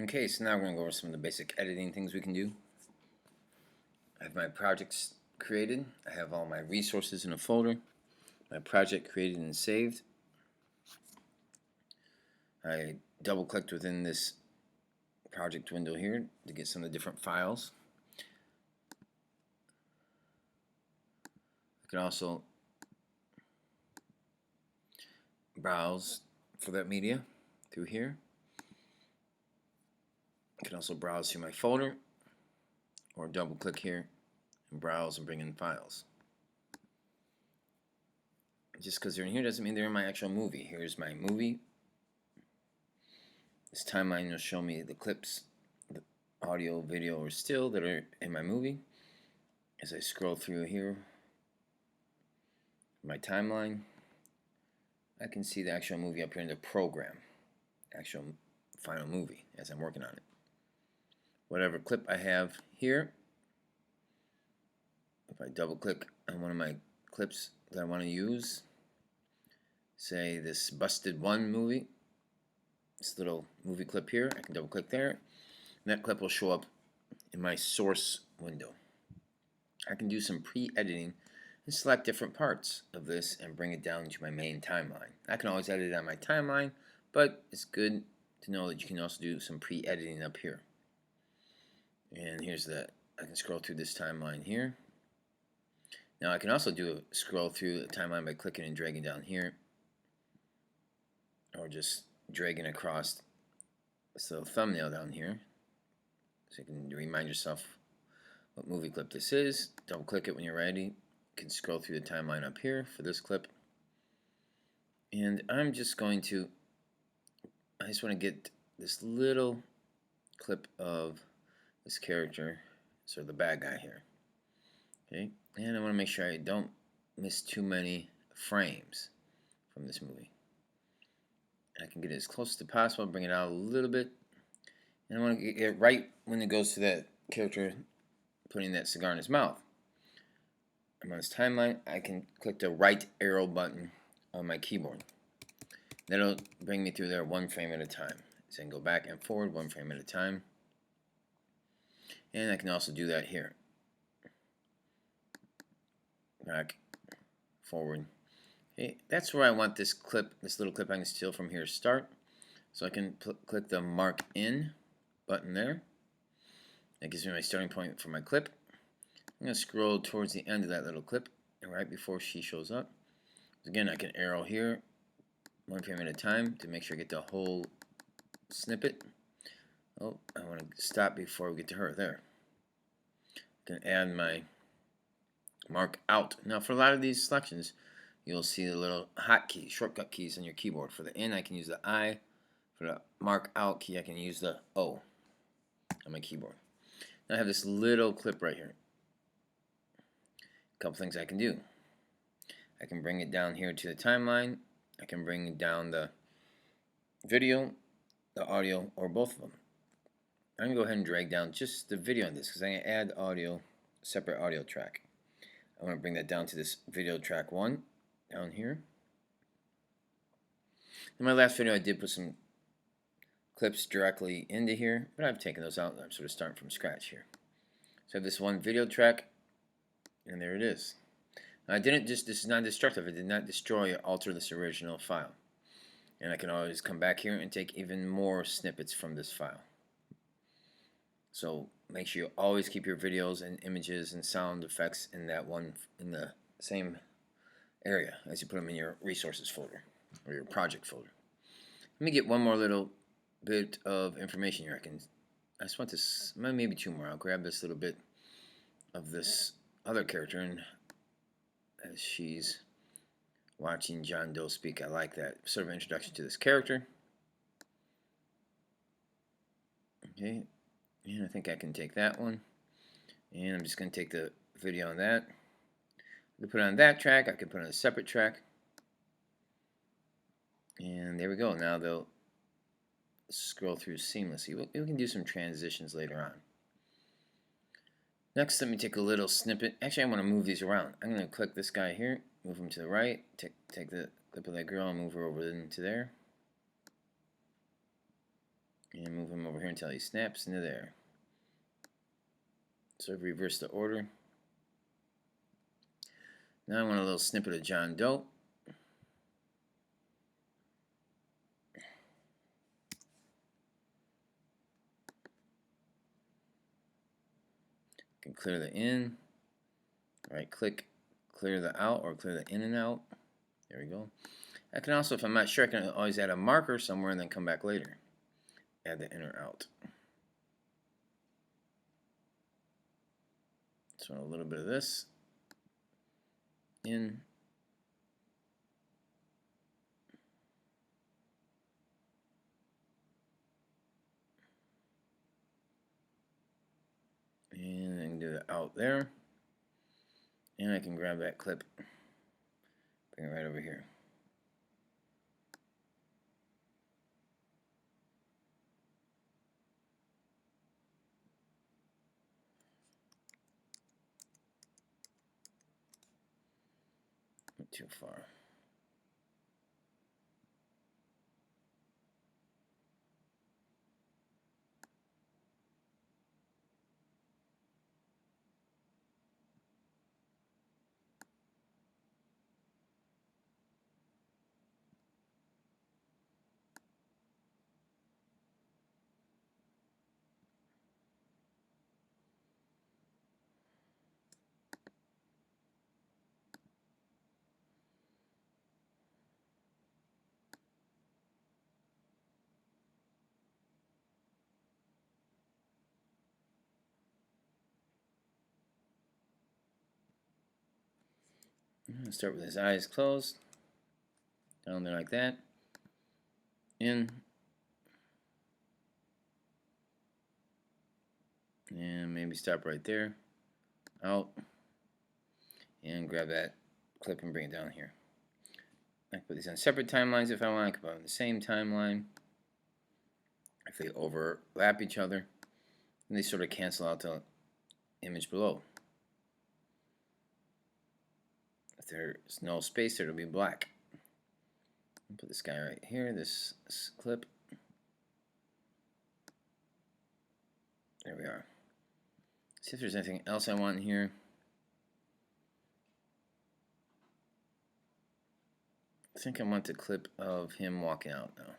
Okay, so now we're going to go over some of the basic editing things we can do. I have my projects created. I have all my resources in a folder. My project created and saved. I double-clicked within this project window here to get some of the different files. I can also browse for that media through here. I can also browse through my folder or double-click here and browse and bring in files. Just because they're in here doesn't mean they're in my actual movie. Here's my movie. This timeline will show me the clips, the audio, video, or still that are in my movie. As I scroll through here, my timeline, I can see the actual movie up here in the program, actual final movie as I'm working on it. Whatever clip I have here, if I double click on one of my clips that I want to use, say this Busted 1 movie, this little movie clip here, I can double click there, and that clip will show up in my source window. I can do some pre-editing and select different parts of this and bring it down to my main timeline. I can always edit it on my timeline, but it's good to know that you can also do some pre-editing up here. And here's I can scroll through this timeline here. Now I can also scroll through the timeline by clicking and dragging down here, or just dragging across this little thumbnail down here, so you can remind yourself what movie clip this is. Double click it when you're ready. You can scroll through the timeline up here for this clip. And I just want to get this little clip of this character, so the bad guy here. Okay, and I want to make sure I don't miss too many frames from this movie. I can get it as close as possible, bring it out a little bit, and I want to get it right when it goes to that character putting that cigar in his mouth. I'm on this timeline. I can click the right arrow button on my keyboard. That'll bring me through there one frame at a time. So I can go back and forward one frame at a time. And I can also do that here. Back, forward. Okay, that's where I want this clip, this little clip I can steal from here to start. So I can click the Mark In button there. That gives me my starting point for my clip. I'm going to scroll towards the end of that little clip, and right before she shows up. Again, I can arrow here, one frame at a time, to make sure I get the whole snippet. Oh, I want to stop before we get to her there. I can add my Mark Out. Now, for a lot of these selections, you'll see the little hotkey, shortcut keys on your keyboard. For the In, I can use the I. For the Mark Out key, I can use the O on my keyboard. Now I have this little clip right here. A couple things I can do. I can bring it down here to the timeline. I can bring down the video, the audio, or both of them. I'm going to go ahead and drag down just the video on this because I'm going to add audio, separate audio track. I want to bring that down to this video track 1 down here. In my last video I did put some clips directly into here, but I've taken those out and I'm sort of starting from scratch here. So I have this one video track, and there it is. Now this is not destructive. It did not destroy or alter this original file. And I can always come back here and take even more snippets from this file. So make sure you always keep your videos and images and sound effects in the same area as you put them in your resources folder or your project folder. Let me get one more little bit of information here. I just want this, maybe two more. I'll grab this little bit of this other character, and as she's watching John Doe speak, I like that sort of introduction to this character. Okay, and I think I can take that one, and I'm just going to take the video on that. I can put it on that track. I can put it on a separate track, and there we go. Now they'll scroll through seamlessly. We can do some transitions later on. Next, let me take a little snippet. Actually, I want to move these around. I'm going to click this guy here, move him to the right, take the clip of that girl and move her over into there. and move him over here until he snaps into there. So I've reversed the order. Now I want a little snippet of John Doe. Can clear the in. Right click, clear the out, or clear the in and out. There we go. I can also, if I'm not sure, I can always add a marker somewhere and then come back later. Add the in or out. So a little bit of this. In. And then do the out there. And I can grab that clip, bring it right over here. Not too far. Start with his eyes closed. Down there like that. In. And maybe stop right there. Out. And grab that clip and bring it down here. I can put these on separate timelines if I want. I can put them on the same timeline. If they overlap each other, and they sort of cancel out the image below. If there's no space there, it'll be black. I'll put this guy right here, this clip. There we are. See if there's anything else I want in here. I think I want the clip of him walking out now.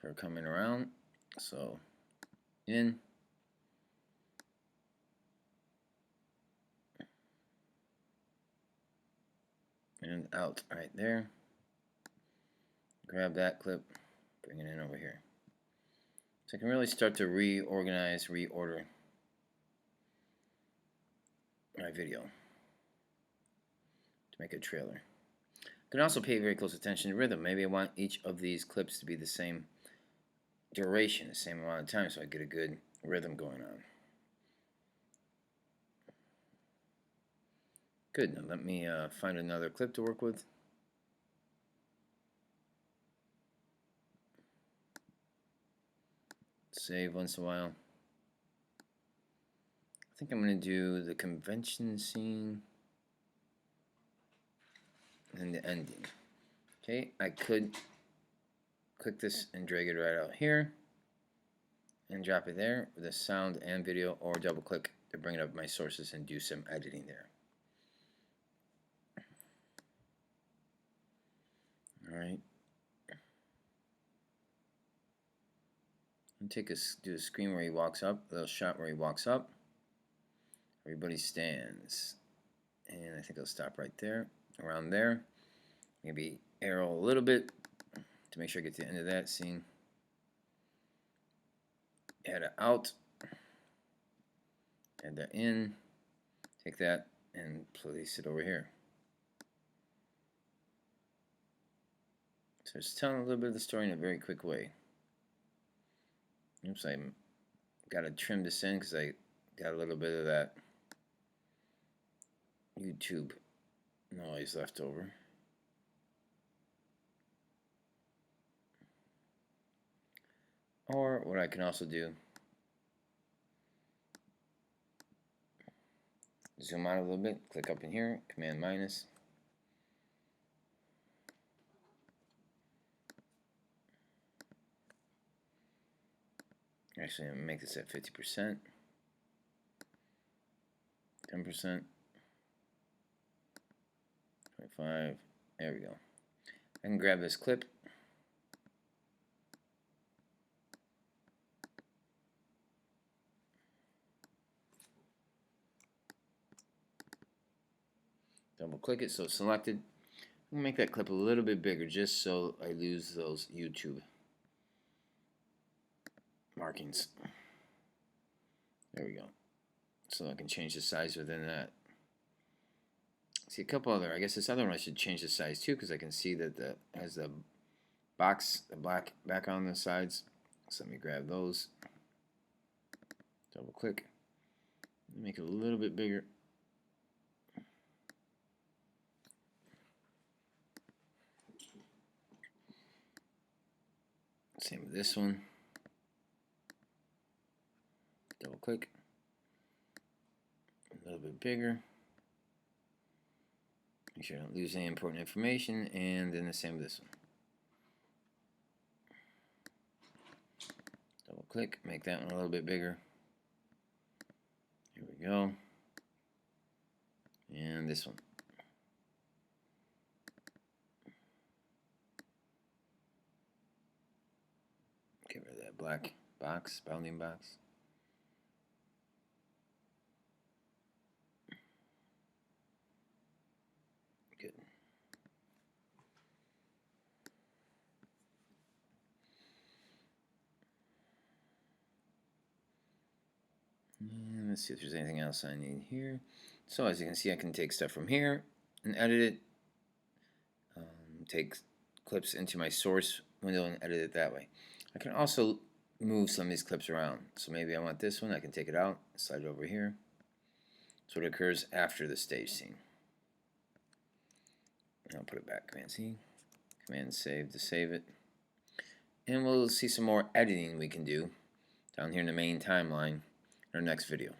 For coming around. So, in. And out right there. Grab that clip, bring it in over here. So I can really start to reorganize, reorder my video to make a trailer. I can also pay very close attention to rhythm. Maybe I want each of these clips to be the same duration, the same amount of time, so I get a good rhythm going on. Good. Now let me find another clip to work with. Save once in a while. I think I'm going to do the convention scene and the ending. Okay, I could click this and drag it right out here and drop it there with the sound and video, or double click to bring it up my sources and do some editing there. Alright. And do a screen where he walks up, a little shot where he walks up. Everybody stands. And I think I'll stop right there, around there. Maybe arrow a little bit to make sure I get to the end of that scene. Add it out. Add that in. Take that and place it over here. So it's telling a little bit of the story in a very quick way. Oops, I got to trim this in because I got a little bit of that YouTube noise left over. Or what I can also do, zoom out a little bit, click up in here, Command minus, Actually, I'm going to make this at 50%, 10%, 25. There we go. I can grab this clip. Double click it so it's selected. I'm going to make that clip a little bit bigger just so I lose those YouTube markings. There we go. So I can change the size within that. See a couple other, I guess this other one I should change the size too because I can see that it has the box, the black background on the sides. So let me grab those. Double click. Make it a little bit bigger. Same with this one. Double click. A little bit bigger. Make sure I don't lose any important information. And then the same with this one. Double click. Make that one a little bit bigger. Here we go. And this one. Get rid of that black box, bounding box. Good. And let's see if there's anything else I need here. So as you can see, I can take stuff from here and edit it. Take clips into my source window and edit it that way. I can also move some of these clips around. So maybe I want this one, I can take it out, slide it over here. So it occurs after the stage scene. And I'll put it back, Command C, Command Save to save it. And we'll see some more editing we can do down here in the main timeline in our next video.